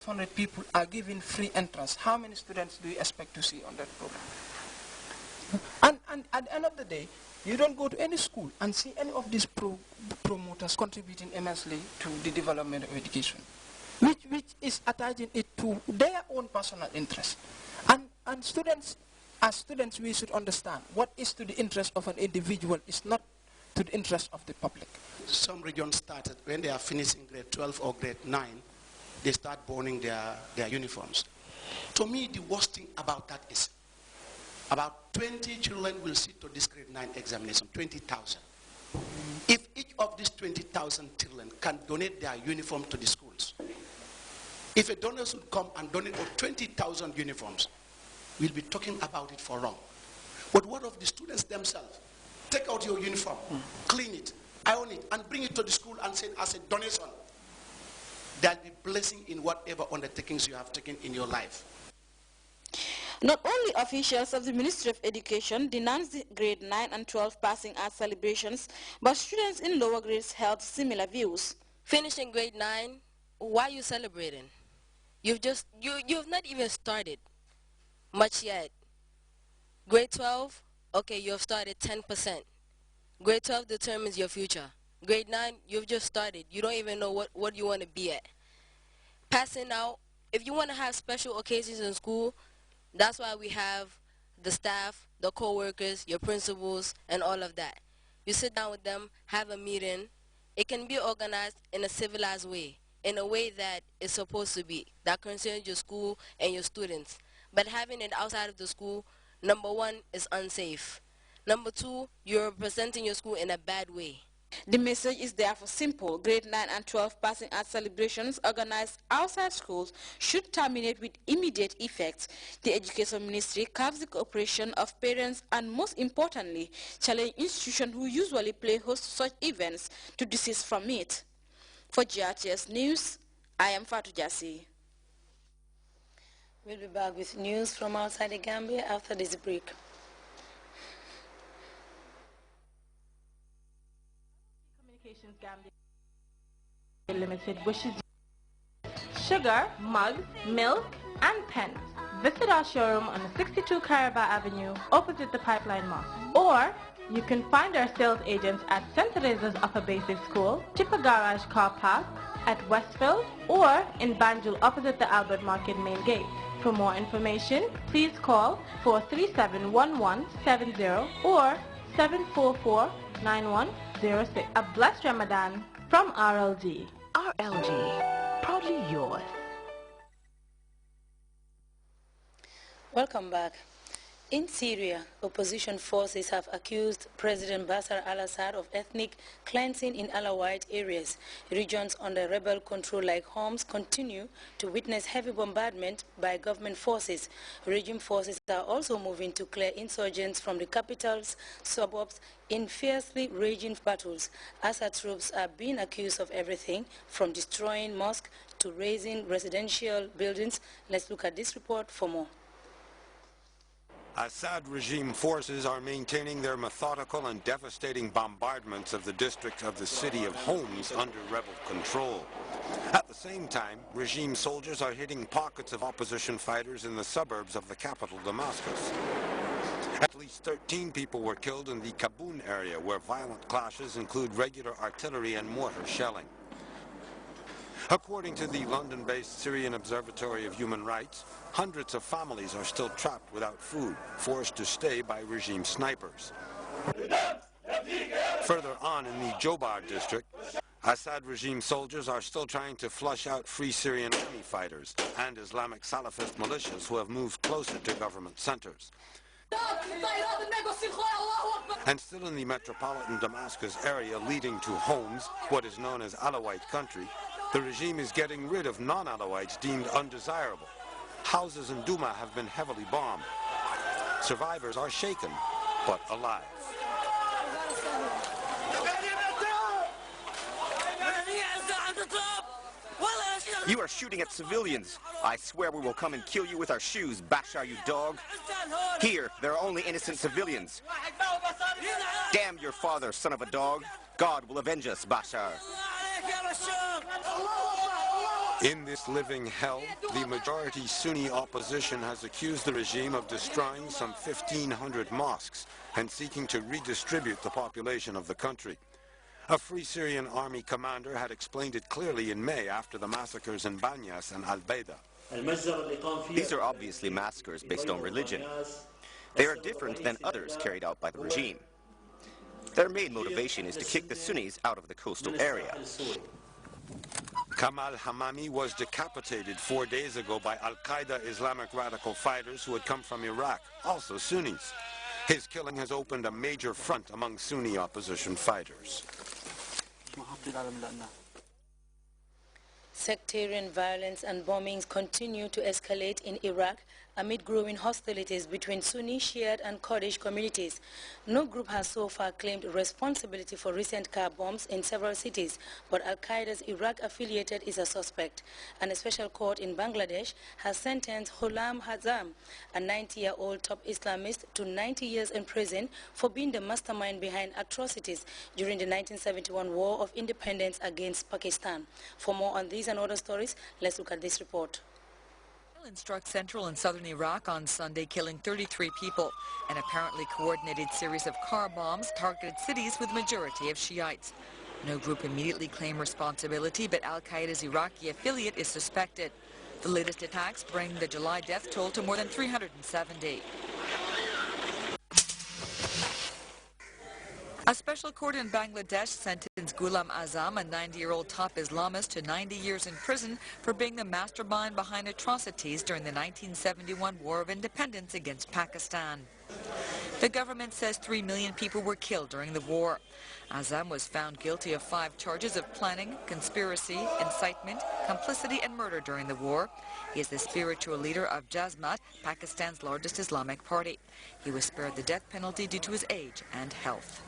500 people are given free entrance, how many students do you expect to see on that program? And at the end of the day, you don't go to any school and see any of these promoters contributing immensely to the development of education, which is attaching it to their own personal interest. And students, as students, we should understand what is to the interest of an individual is not to the interest of the public. Some regions started, when they are finishing grade 12 or grade 9, they start burning their uniforms. To me, the worst thing about that is about 20 children will sit to this grade 9 examination, 20,000. If each of these 20,000 children can donate their uniform to the schools, if a donor should come and donate 20,000 uniforms, we'll be talking about it for long. But what of the students themselves? Take out your uniform, clean it, iron it, and bring it to the school and send as a donation. There'll be blessing in whatever undertakings you have taken in your life. Not only officials of the Ministry of Education denounced the grade 9 and 12 passing out celebrations, but students in lower grades held similar views. Finishing grade 9, why are you celebrating? You've not even started much yet. Grade 12, okay, you have started 10%. Grade 12 determines your future. Grade 9, you've just started. You don't even know what you want to be at. Passing out, if you want to have special occasions in school, that's why we have the staff, the co-workers, your principals, and all of that. You sit down with them, have a meeting. It can be organized in a civilized way, in a way that it's supposed to be, that concerns your school and your students. But having it outside of the school, number one, is unsafe. Number two, you're representing your school in a bad way. The message is therefore simple. Grade 9 and 12 passing out celebrations organized outside schools should terminate with immediate effect. The Education Ministry curves the cooperation of parents and, most importantly, challenge institutions who usually play host to such events to desist from it. For Grts News, I am Fatou Jassi. We'll be back with news from outside the Gambia after this break. Gambia Limited wishes sugar, mugs, milk, and pens. Visit our showroom on 62 Caraba Avenue, opposite the Pipeline Mosque. Or you can find our sales agents at St. Teresa's Upper Basic School, Chippa Garage Car Park, at Westfield, or in Banjul, opposite the Albert Market main gate. For more information, please call 437-1170 or 744-9106. A blessed Ramadan from RLG. RLG, proudly yours. Welcome back. In Syria, opposition forces have accused President Bashar al-Assad of ethnic cleansing in Alawite areas. Regions under rebel control like Homs continue to witness heavy bombardment by government forces. Regime forces are also moving to clear insurgents from the capital's suburbs in fiercely raging battles. Assad troops are being accused of everything from destroying mosques to razing residential buildings. Let's look at this report for more. Assad regime forces are maintaining their methodical and devastating bombardments of the district of the city of Homs under rebel control. At the same time, regime soldiers are hitting pockets of opposition fighters in the suburbs of the capital, Damascus. At least 13 people were killed in the Kabun area, where violent clashes include regular artillery and mortar shelling. According to the London-based Syrian Observatory of Human Rights, hundreds of families are still trapped without food, forced to stay by regime snipers. Further on in the Jobar district, Assad regime soldiers are still trying to flush out Free Syrian Army fighters and Islamic Salafist militias who have moved closer to government centers. And still in the metropolitan Damascus area leading to Homs, what is known as Alawite country, the regime is getting rid of non-Alawites deemed undesirable. Houses in Duma have been heavily bombed. Survivors are shaken, but alive. You are shooting at civilians. I swear we will come and kill you with our shoes, Bashar, you dog. Here, there are only innocent civilians. Damn your father, son of a dog. God will avenge us, Bashar. In this living hell, the majority Sunni opposition has accused the regime of destroying some 1,500 mosques and seeking to redistribute the population of the country. A Free Syrian Army commander had explained it clearly in May after the massacres in Banyas and Al-Baida. These are obviously massacres based on religion. They are different than others carried out by the regime. Their main motivation is to kick the Sunnis out of the coastal area. Kamal Hamami was decapitated 4 days ago by Al-Qaeda Islamic radical fighters who had come from Iraq, also Sunnis. His killing has opened a major front among Sunni opposition fighters. Sectarian violence and bombings continue to escalate in Iraq amid growing hostilities between Sunni, Shiite and Kurdish communities. No group has so far claimed responsibility for recent car bombs in several cities, but Al-Qaeda's Iraq affiliated is a suspect. And a special court in Bangladesh has sentenced Ghulam Hazam, a 90-year-old top Islamist, to 90 years in prison for being the mastermind behind atrocities during the 1971 War of Independence against Pakistan. For more on these and other stories, let's look at this report. Violence struck central and southern Iraq on Sunday, killing 33 people. An apparently coordinated series of car bombs targeted cities with a majority of Shiites. No group immediately claimed responsibility, but Al-Qaeda's Iraqi affiliate is suspected. The latest attacks bring the July death toll to more than 370. A special court in Bangladesh sentenced Ghulam Azam, a 90-year-old top Islamist, to 90 years in prison for being the mastermind behind atrocities during the 1971 War of Independence against Pakistan. The government says 3 million people were killed during the war. Azam was found guilty of 5 charges of planning, conspiracy, incitement, complicity and murder during the war. He is the spiritual leader of Jazmat, Pakistan's largest Islamic party. He was spared the death penalty due to his age and health.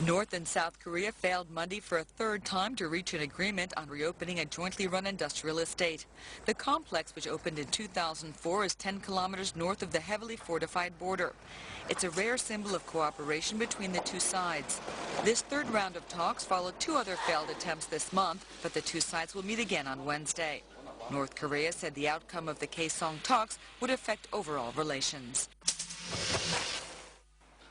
North and South Korea failed Monday for a third time to reach an agreement on reopening a jointly run industrial estate. The complex, which opened in 2004, is 10 kilometers north of the heavily fortified border. It's a rare symbol of cooperation between the two sides. This third round of talks followed 2 other failed attempts this month, but the two sides will meet again on Wednesday. North Korea said the outcome of the Kaesong talks would affect overall relations.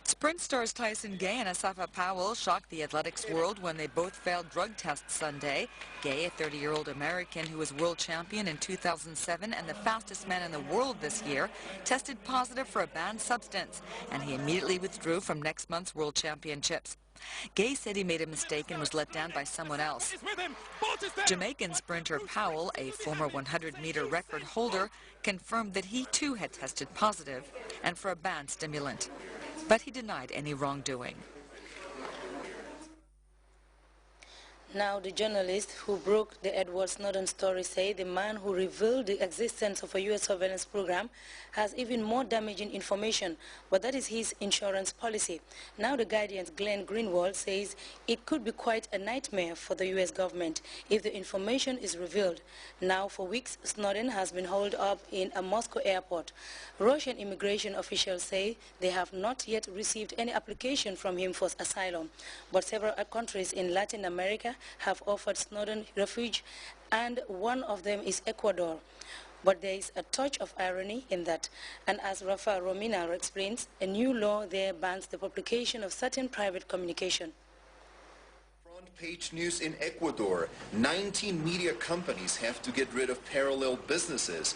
Sprint stars Tyson Gay and Asafa Powell shocked the athletics world when they both failed drug tests Sunday. Gay, a 30-year-old American who was world champion in 2007 and the fastest man in the world this year, tested positive for a banned substance, and he immediately withdrew from next month's world championships. Gay said he made a mistake and was let down by someone else. Jamaican sprinter Powell, a former 100-meter record holder, confirmed that he too had tested positive and for a banned stimulant. But he denied any wrongdoing. Now, the journalist who broke the Edward Snowden story say the man who revealed the existence of a U.S. surveillance program has even more damaging information, but that is his insurance policy. Now, the Guardian's Glenn Greenwald says it could be quite a nightmare for the U.S. government if the information is revealed. Now, for weeks, Snowden has been holed up in a Moscow airport. Russian immigration officials say they have not yet received any application from him for asylum, but several countries in Latin America have offered Snowden refuge, and one of them is Ecuador. But there is a touch of irony in that, and as Rafa Romina explains, a new law there bans the publication of certain private communication. Front page news in Ecuador, 19 media companies have to get rid of parallel businesses.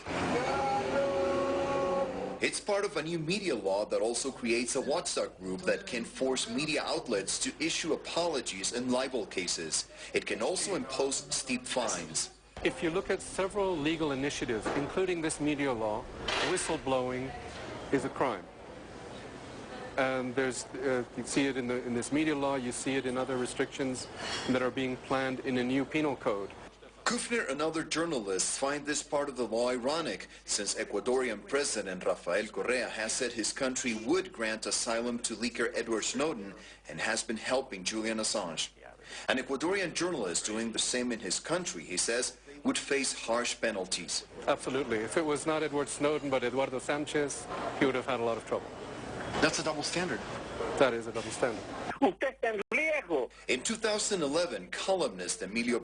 It's part of a new media law that also creates a watchdog group that can force media outlets to issue apologies in libel cases. It can also impose steep fines. If you look at several legal initiatives, including this media law, whistleblowing is a crime. And you see it in this media law, you see it in other restrictions that are being planned in a new penal code. Kufner and other journalists find this part of the law ironic, since Ecuadorian President Rafael Correa has said his country would grant asylum to leaker Edward Snowden and has been helping Julian Assange. An Ecuadorian journalist doing the same in his country, he says, would face harsh penalties. Absolutely. If it was not Edward Snowden but Eduardo Sanchez, he would have had a lot of trouble. That's a double standard. That is a double standard. In 2011, columnist Emilio